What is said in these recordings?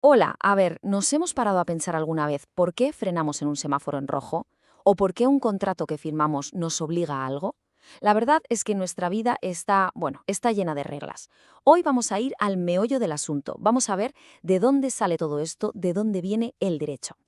Hola, a ver, ¿nos hemos parado a pensar alguna vez por qué frenamos en un semáforo en rojo? ¿O por qué un contrato que firmamos nos obliga a algo? La verdad es que nuestra vida está llena de reglas. Hoy vamos a ir al meollo del asunto. Vamos a ver de dónde sale todo esto, de dónde viene el derecho.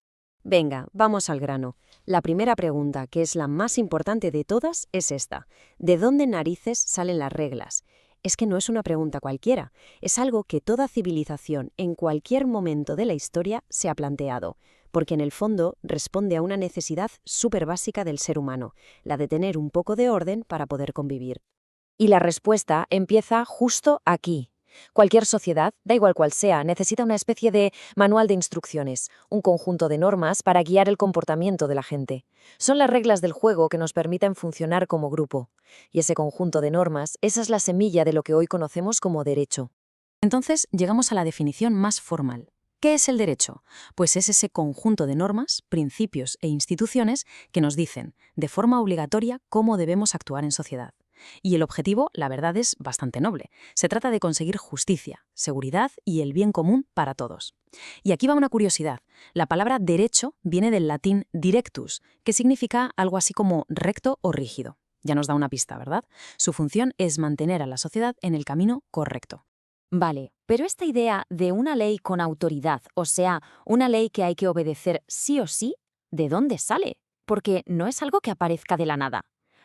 Venga, vamos al grano. La primera pregunta, que es la más importante de todas, es esta. ¿De dónde narices salen las reglas? Es que no es una pregunta cualquiera, es algo que toda civilización en cualquier momento de la historia se ha planteado, porque en el fondo responde a una necesidad súper básica del ser humano, la de tener un poco de orden para poder convivir. Y la respuesta empieza justo aquí. Cualquier sociedad, da igual cual sea, necesita una especie de manual de instrucciones, un conjunto de normas para guiar el comportamiento de la gente. Son las reglas del juego que nos permiten funcionar como grupo. Y ese conjunto de normas, esa es la semilla de lo que hoy conocemos como derecho. Entonces, llegamos a la definición más formal. ¿Qué es el derecho? Pues es ese conjunto de normas, principios e instituciones que nos dicen, de forma obligatoria, cómo debemos actuar en sociedad. Y el objetivo, la verdad, es bastante noble. Se trata de conseguir justicia, seguridad y el bien común para todos. Y aquí va una curiosidad. La palabra derecho viene del latín directus, que significa algo así como recto o rígido. Ya nos da una pista, ¿verdad? Su función es mantener a la sociedad en el camino correcto. Vale, pero esta idea de una ley con autoridad, o sea, una ley que hay que obedecer sí o sí, ¿de dónde sale? Porque no es algo que aparezca de la nada.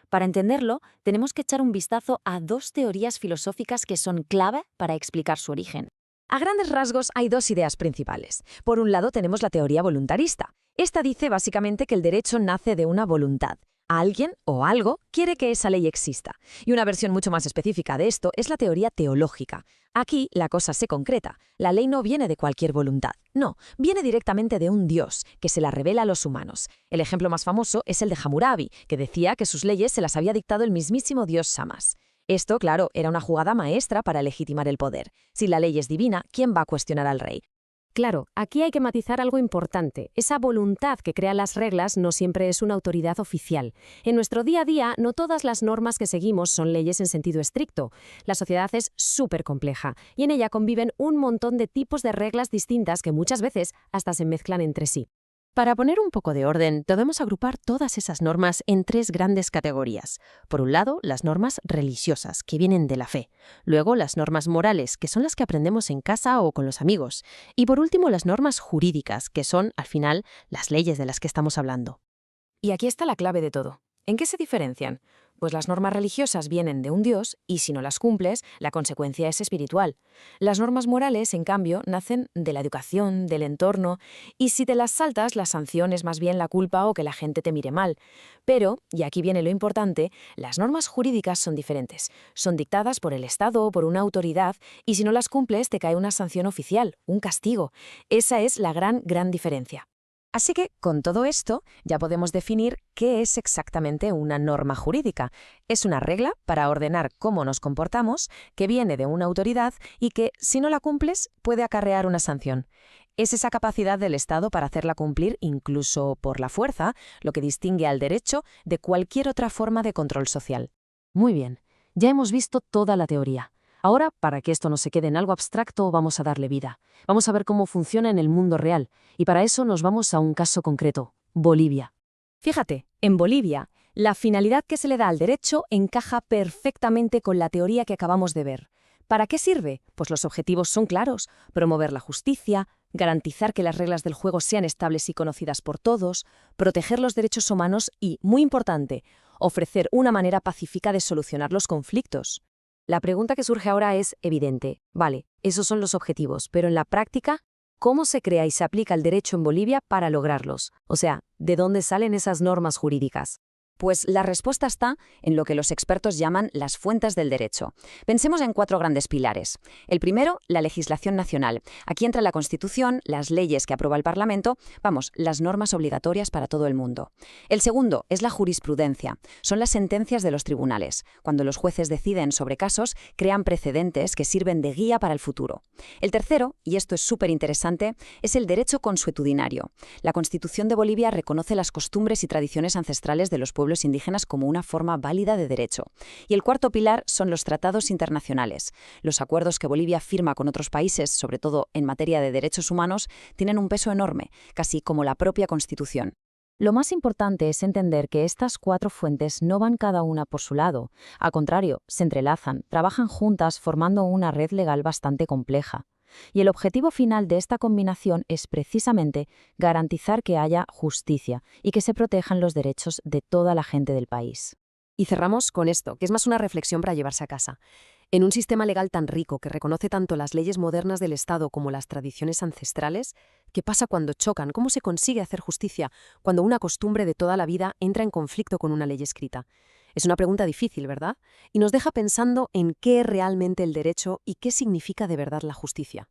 Para entenderlo, tenemos que echar un vistazo a dos teorías filosóficas que son clave para explicar su origen. A grandes rasgos hay dos ideas principales. Por un lado tenemos la teoría voluntarista. Esta dice básicamente que el derecho nace de una voluntad. Alguien o algo quiere que esa ley exista. Y una versión mucho más específica de esto es la teoría teológica. Aquí la cosa se concreta. La ley no viene de cualquier voluntad. No, viene directamente de un Dios que se la revela a los humanos. El ejemplo más famoso es el de Hammurabi, que decía que sus leyes se las había dictado el mismísimo Dios Samas. Esto, claro, era una jugada maestra para legitimar el poder. Si la ley es divina, ¿quién va a cuestionar al rey? Claro, aquí hay que matizar algo importante. Esa voluntad que crea las reglas no siempre es una autoridad oficial. En nuestro día a día, no todas las normas que seguimos son leyes en sentido estricto. La sociedad es súper compleja y en ella conviven un montón de tipos de reglas distintas que muchas veces hasta se mezclan entre sí. Para poner un poco de orden, debemos agrupar todas esas normas en tres grandes categorías. Por un lado, las normas religiosas, que vienen de la fe. Luego, las normas morales, que son las que aprendemos en casa o con los amigos. Y por último, las normas jurídicas, que son, al final, las leyes de las que estamos hablando. Y aquí está la clave de todo. ¿En qué se diferencian? Pues las normas religiosas vienen de un Dios y si no las cumples, la consecuencia es espiritual. Las normas morales, en cambio, nacen de la educación, del entorno, y si te las saltas, la sanción es más bien la culpa o que la gente te mire mal. Pero, y aquí viene lo importante, las normas jurídicas son diferentes. Son dictadas por el Estado o por una autoridad y si no las cumples te cae una sanción oficial, un castigo. Esa es la gran diferencia. Así que, con todo esto, ya podemos definir qué es exactamente una norma jurídica. Es una regla para ordenar cómo nos comportamos, que viene de una autoridad y que, si no la cumples, puede acarrear una sanción. Es esa capacidad del Estado para hacerla cumplir incluso por la fuerza, lo que distingue al derecho de cualquier otra forma de control social. Muy bien, ya hemos visto toda la teoría. Ahora, para que esto no se quede en algo abstracto, vamos a darle vida. Vamos a ver cómo funciona en el mundo real. Y para eso nos vamos a un caso concreto, Bolivia. Fíjate, en Bolivia, la finalidad que se le da al derecho encaja perfectamente con la teoría que acabamos de ver. ¿Para qué sirve? Pues los objetivos son claros: promover la justicia, garantizar que las reglas del juego sean estables y conocidas por todos, proteger los derechos humanos y, muy importante, ofrecer una manera pacífica de solucionar los conflictos. La pregunta que surge ahora es evidente. Vale, esos son los objetivos, pero en la práctica, ¿cómo se crea y se aplica el derecho en Bolivia para lograrlos? O sea, ¿de dónde salen esas normas jurídicas? Pues la respuesta está en lo que los expertos llaman las fuentes del derecho. Pensemos en cuatro grandes pilares. El primero, la legislación nacional. Aquí entra la Constitución, las leyes que aprueba el Parlamento, las normas obligatorias para todo el mundo. El segundo es la jurisprudencia. Son las sentencias de los tribunales. Cuando los jueces deciden sobre casos, crean precedentes que sirven de guía para el futuro. El tercero, y esto es súper interesante, es el derecho consuetudinario. La Constitución de Bolivia reconoce las costumbres y tradiciones ancestrales de los pueblos pueblos indígenas como una forma válida de derecho. Y el cuarto pilar son los tratados internacionales. Los acuerdos que Bolivia firma con otros países, sobre todo en materia de derechos humanos, tienen un peso enorme, casi como la propia Constitución. Lo más importante es entender que estas 4 fuentes no van cada una por su lado. Al contrario, se entrelazan, trabajan juntas formando una red legal bastante compleja. Y el objetivo final de esta combinación es precisamente garantizar que haya justicia y que se protejan los derechos de toda la gente del país. Y cerramos con esto, que es más una reflexión para llevarse a casa. En un sistema legal tan rico que reconoce tanto las leyes modernas del Estado como las tradiciones ancestrales, ¿qué pasa cuando chocan? ¿Cómo se consigue hacer justicia cuando una costumbre de toda la vida entra en conflicto con una ley escrita? Es una pregunta difícil, ¿verdad? Y nos deja pensando en qué es realmente el derecho y qué significa de verdad la justicia.